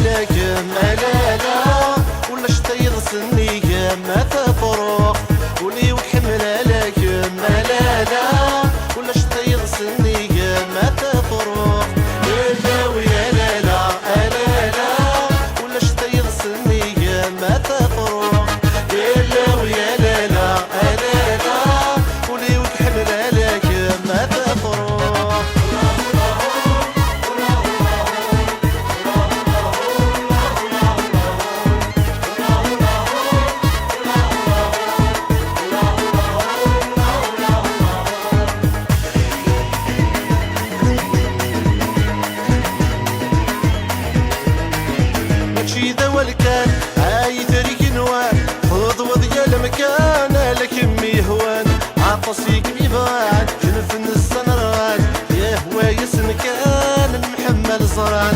لك ما لا لا ولا شتي ضسني ما تفرق ولي وكحمل لك ما لا لا ولا شتي ضسني ما تفرق لا ويا لا لا لا لا ولا شتي ضسني ما تفرق لا ويا لا لا لا لا ولي وكحمل لك ما تفرق ماشي ذا والكان هاي تريك نوان خذ وضيا المكان لك امي هوان عطسيك بيبان جنف السنران يا هوايا سنكان المحمل صران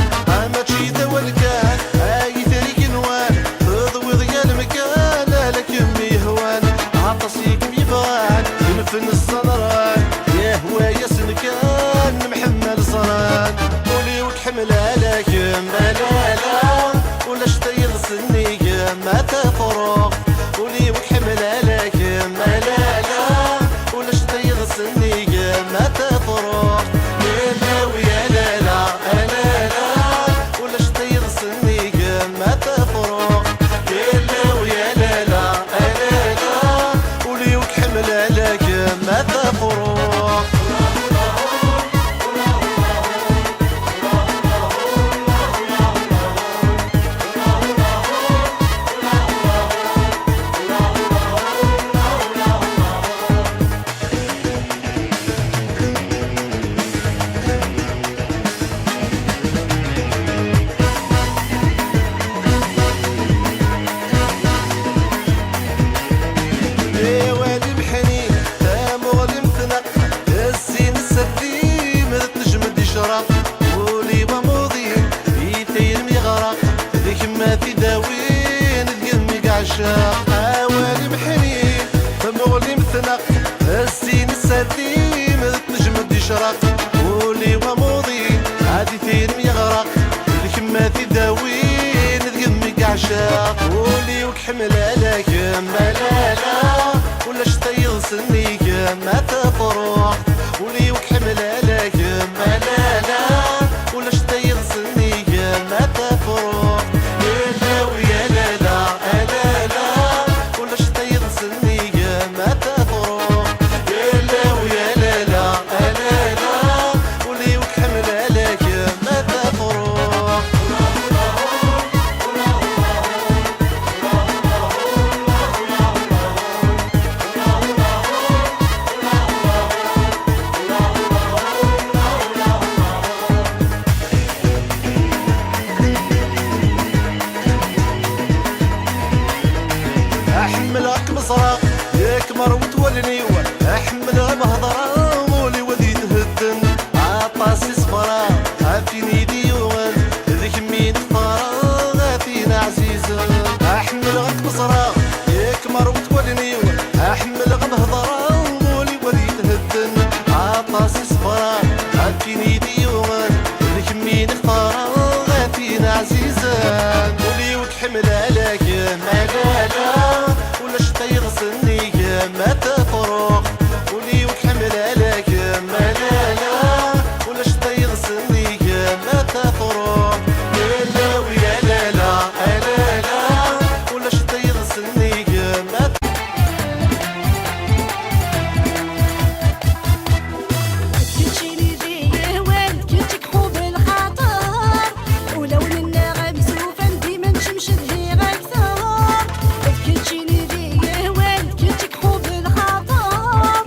ماشي ذا والكان هاي تريك نوان خذ وضيا المكان لك امي هوان عطسيك بيبان جنف السنران يا هوايا سنكان المحمل صران قولي وكحمل لك ما لا لا ولا شتي ضسني ما تفرق ولي وكحمل لك ما لا لا ولا شتي ضسني ما تفرق لا ويا لا لا لا لا ولا شتي ضسني ما تفرق لا ويا لا لا لا لا ولي وكحمل لك ما تفرق ولي وموضين يتيرم يغرق ذيك ما تداوين تقمي عشاق عوالي محنين فمغلي مثنق السين السردين تنجم يشرق ولي وموضين عادي تيرم يغرق ذيك ما تداوين تقمي عشاق ولي وكحمل لك ما لا لا ولا شتي يغسلني ما تفرق ولي وكحمل لك ما لا لا ولا شتي يغسلني ما تفرق لا ويا لا لا لا لا ولا شتي يغسلني ما تفرق لا ويا لا لا لا لا ولي وكحمل لك ما تفرق احملك مصرق يكمر وتولني احملها بهضره مولي ودي تهدن عطاسي صفرا عافيني ديوان ذيك مين اختارا غافينا عزيزة احملك مصرق يكمر وتولني احملها بهضره مولي ودي تهدن عطاسي صفرا عافيني ديوان ذيك مين اختارا غافينا عزيزة ولي وكحمل لك ما لا لا ولا شتي يغسلني ما تفرق ولي وكحمل لك ما لا لا ولا شتي يغسلني ما تفرق لا ويا لا لا لا لا ولا شتي يغسلني ما كنتي لي وين كنتي كحوب الخاطر ولو النغم سوف ديما نشمش لهي غكثر كنتي لي وين كنتي كحوب الخاطر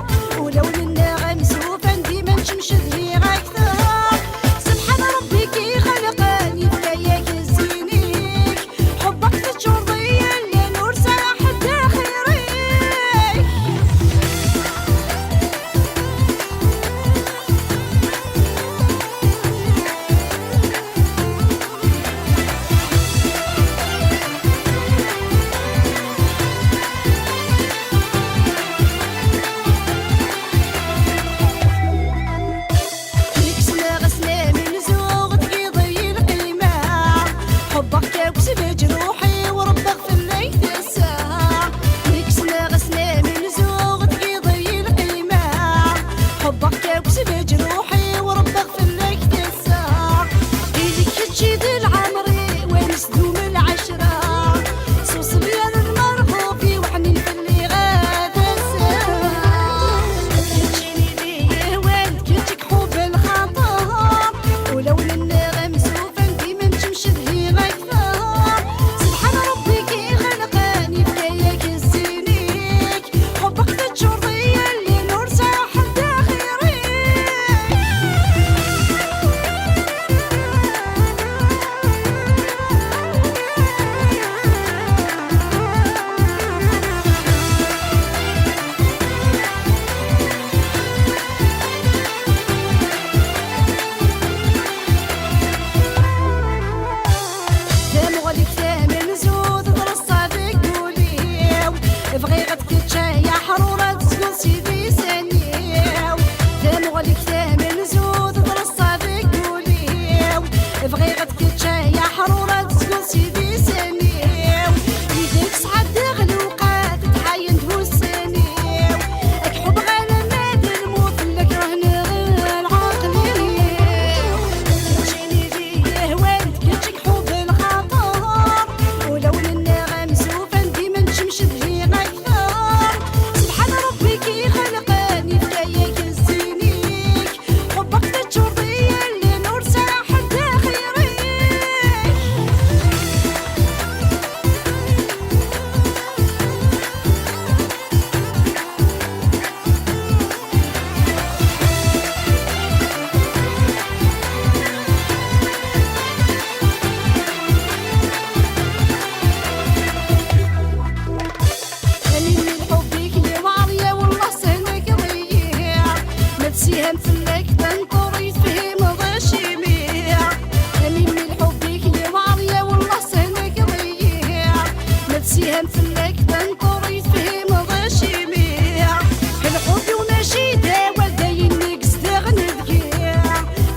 يفهم فلك بنطر يتفهم غاشي ميع الحب وماشي داوى داين نقص داغن ذكيع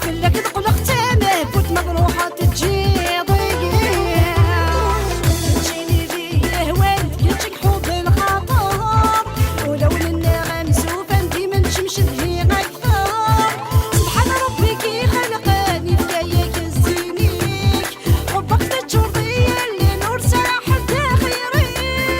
فلك تقلق تامه فوت مضروحة تجي ضيقيع تجيني بيه والد كنتك حب الخطر ولو النغم سوفا ديما نشمش ذهي أكثر سبحان ربي كي خلقاني بداياك الزينيك حبك تجرضي اللي نور ساحب داخيري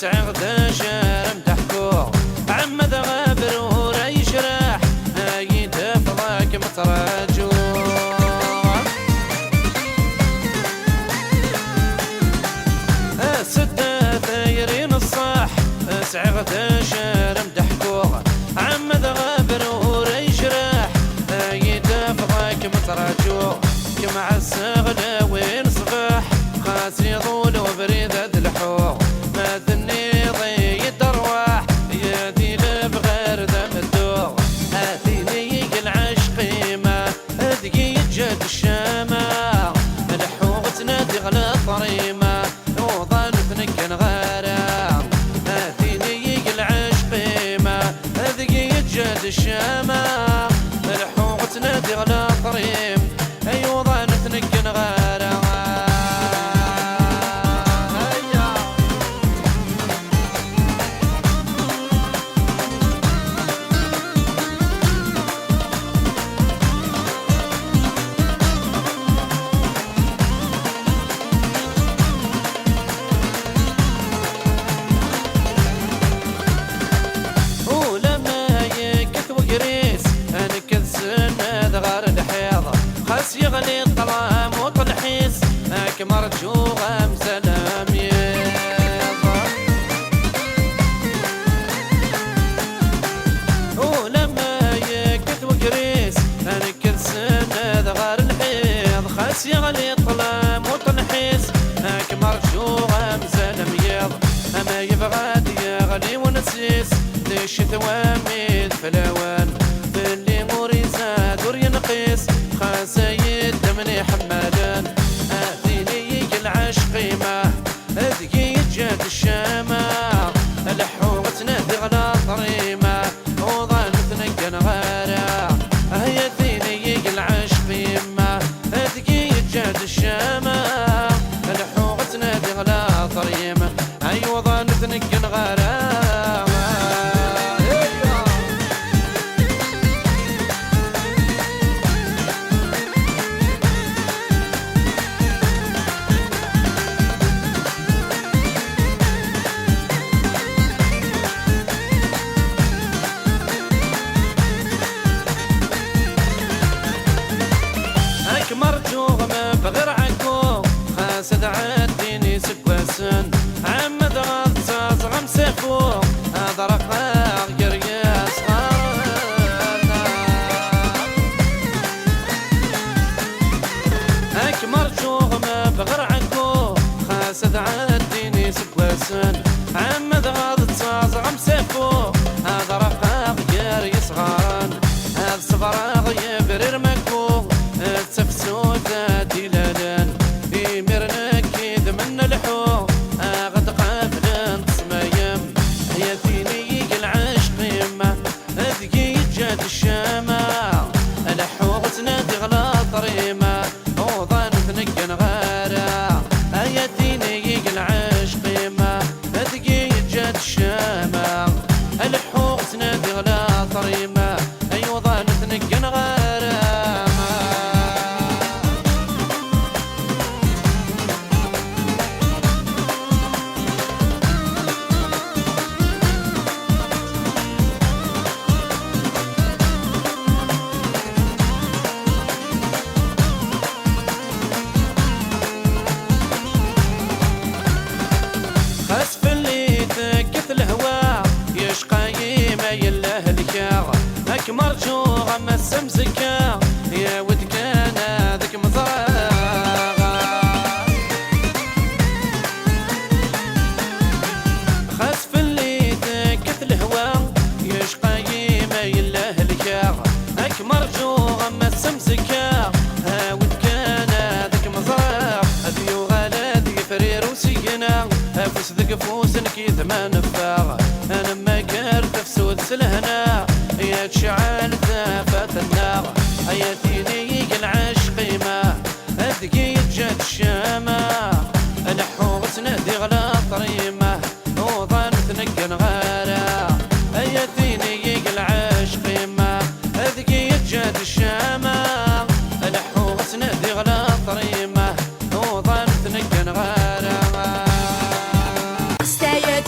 سعغ شارم تحكو عمد غابر وراي شراح يتفضاك متراجو ستة ثايرين الصاح سعغ شارم تحكو عمد غابر وراي شراح يتفضاك متراجو كمع السغلة وين صباح خاس يضول وبريد الحوق ما ثني ضي الدرواح يا ذي بغير دم الدوق اثيني العشق ما اذقي جد الشماع الحوق تنادي غلا طريمة وظل ثنك غارة اثيني العشق ما اذقي جد الشماع الحوق تنادي غلا طريم ايوه ظل ثنك غارة يغلي الظلام وطلحيس اكمر جوغم سلام يضا ولما يكت وقريس انا كل سنة ذغار الحيض خاس يغلي الظلام وطلحيس اكمر جوغم سلام يضا اما يبغى يغلي ونسيس ليش ثواميد فلاوان في اللي موريزا دور ينقيس خاسايد دمني حمالان اثيني العشق ما اذقي جاد الشماع الحوق تنادي غلا طريمة وظل ثنك غارة هيا اثيني العشق ما اذقي جاد الشماع الحوق تنادي غلا طريمة ايوه ظل ثنك غارة مرجوغ ما بغير عكو خاسد عديني سكواسن عمد غطاس غمسيفو هذا رقاق قرياس غارنا هاك مرجوغ ما بغير عكو خاسد عديني سكواسن عمد غطاس غمسيفو هذا رقاق قرياس غارن هذا صفراغ يبرر مكو تفسو ذاتي لالان في مرنا كيد من الحو غد قابلن تصمايم هي ثيني العشق ما اذقي جاد الشماع الحو تنادي غلا طريمة وظن ثنك غارة هي ثيني العشق ما اذقي جاد الشماع الحو تنادي غلا طريمة ايوه ظن ثنك غارة مرجوغة ما السمسكة يا ود كان هذاك مزرعة خاس في اللي تكت الهوا يشقى يما يله الكاغ هاك مرجوغة ما السمسكة ها ود كان هذاك مزرعة ذيو غالات يفرير وسينا فوس ذك فوس نكي ثمان فاغ انا ما قرت فسود سلهنا يا تشعل ثافات النار يا ثيني العشق ما اذقي جاد الشماع الحوق تنادي غلا طريمة وظن ثنك غارة يا ثيني العشق ما اذقي جاد الشماع الحوق تنادي غلا طريمة وظن ثنك غارة استايت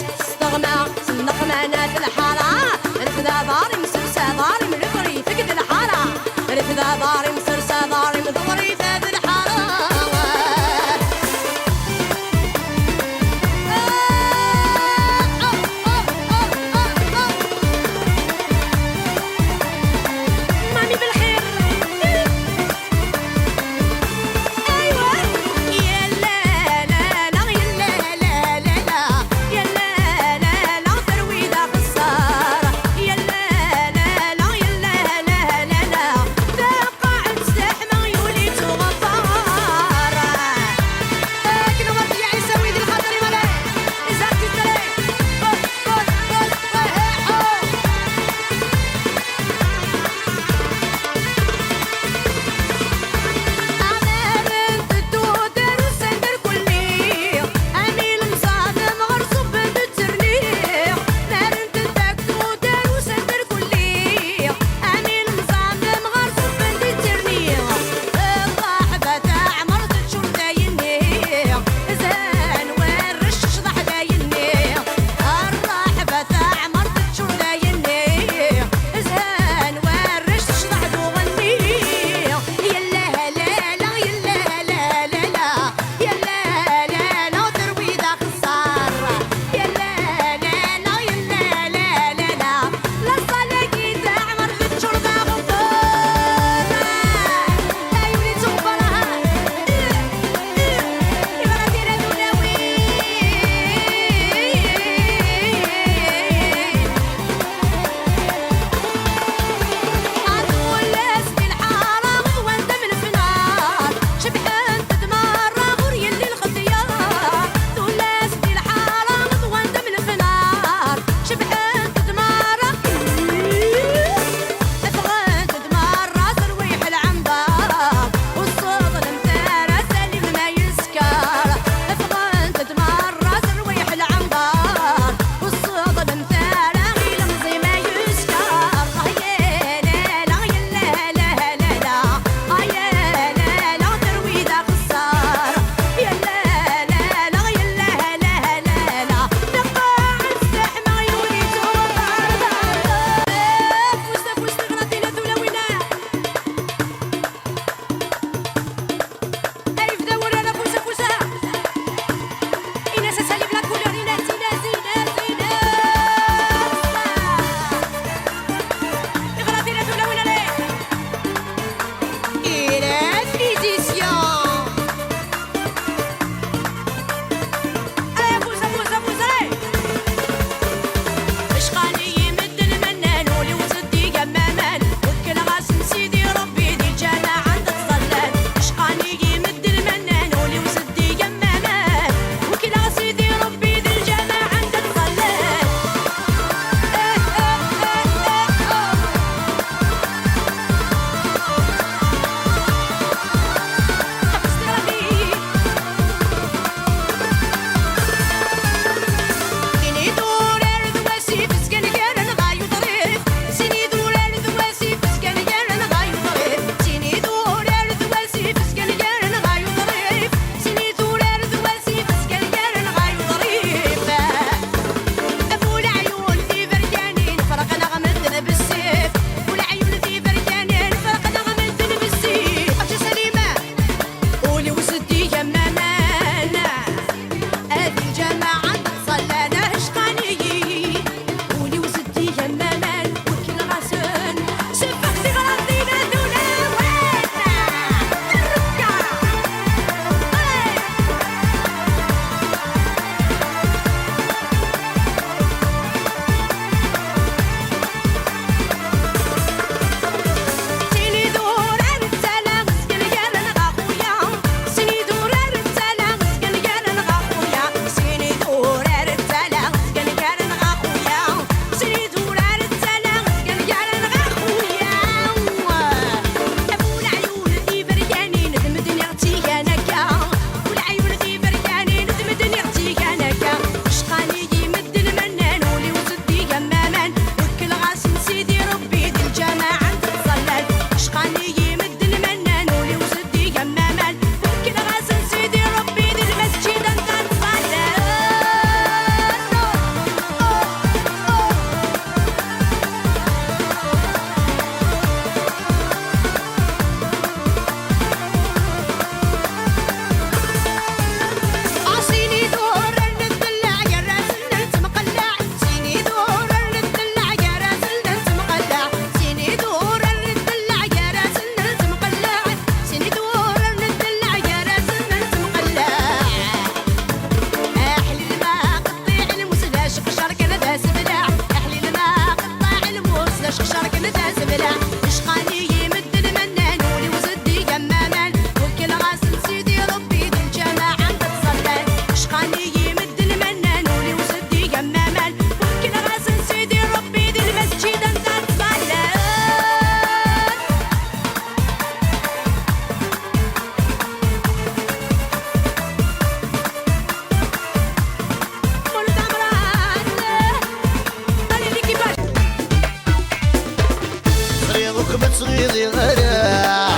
صريغكم تصغيري غيرها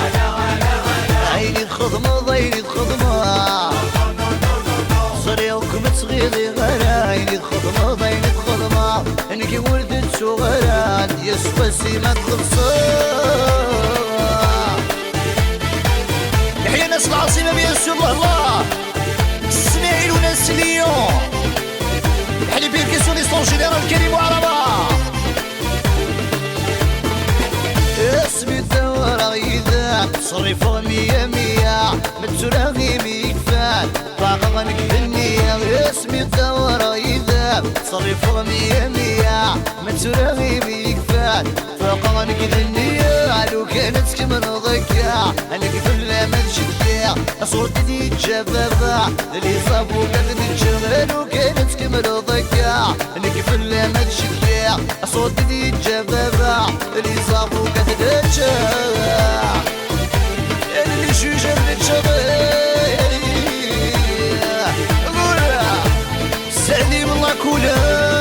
عيني تخضمض عيني تخضمض صريغكم تصغيري غيرها عيني تخضمض عيني تخضمض انكي ولدت صغيرات يسوى سيما تخلصا يحيى ناس العاصمة بيسر الله اسماعيل وناس ليون يحلي بيركسون يسطون جنرال كريم وعربة اسمي الدورة إذا صرفوا مية مية متسراغي ميكفان باقا نكفنية اسمي الدورة إذا صرفوا مية مية متسراغي ميكفان باقا نكفنية لو كانت كمن ضكا أنا كفل ما تشكيا صورتي دي جبابة اللي صابو كانت تشغل لو كانت كمن ضكا أنا كفل ما تشكيا صورتي دي جبابة اللي صابو كانت تشغل اللي شو جبت شغل سعدي بالله كولها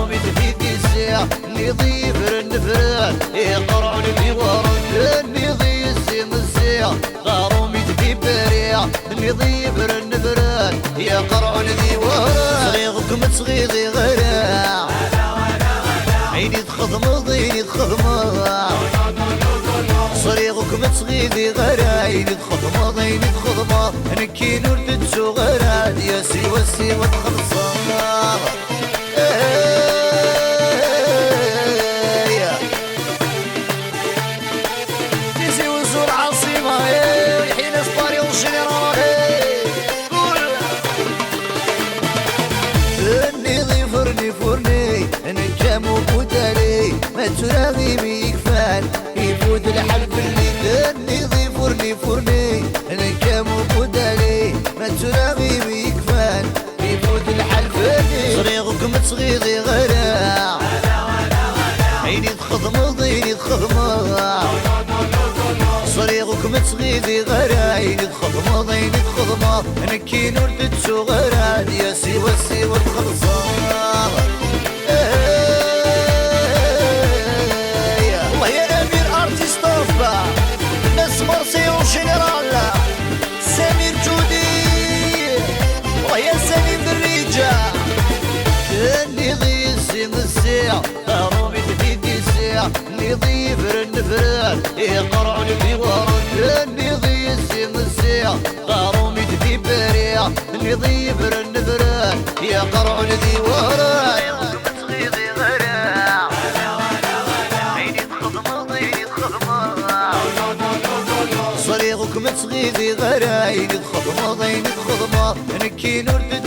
رومي تفيدي السيع نضيف النفران يقرعون في ورد نضيف السيع رومي تفيدي بريع نضيف النفران يقرعون في ورد صريغكم تصغيري غيرها عيني تخضمض عيني تخضمض صريغكم تصغيري غيرها عيني تخضمض عيني تخضمض نكي نورد صغيرات يا سيوى سيوى تخلصا تراغي ميكفان يفوت الحلف اللي دني ضيفرني فرني انا كامو بدالي ما تراغي ميكفان يفوت الحلف اللي صريغكم تصغيري غيرها عيني تخضمض عيني تخضمض صريغكم تصغيري غيرها عيني تخضمض عيني تخضمض انا كي نورد صغيرات يا سيوى سيوى تخلصا مرسيون جنرال سمير جودي ويا سليم الرجا نضيف السيع رومي تفيدي السيع نضيف النفران يقرعون في ورد نضيف السيع رومي تفيدي بريع نضيف النفران يقرعون في ورد صريغكم تصغيري غير عيني تخضمض عيني تخضمض نكي نورد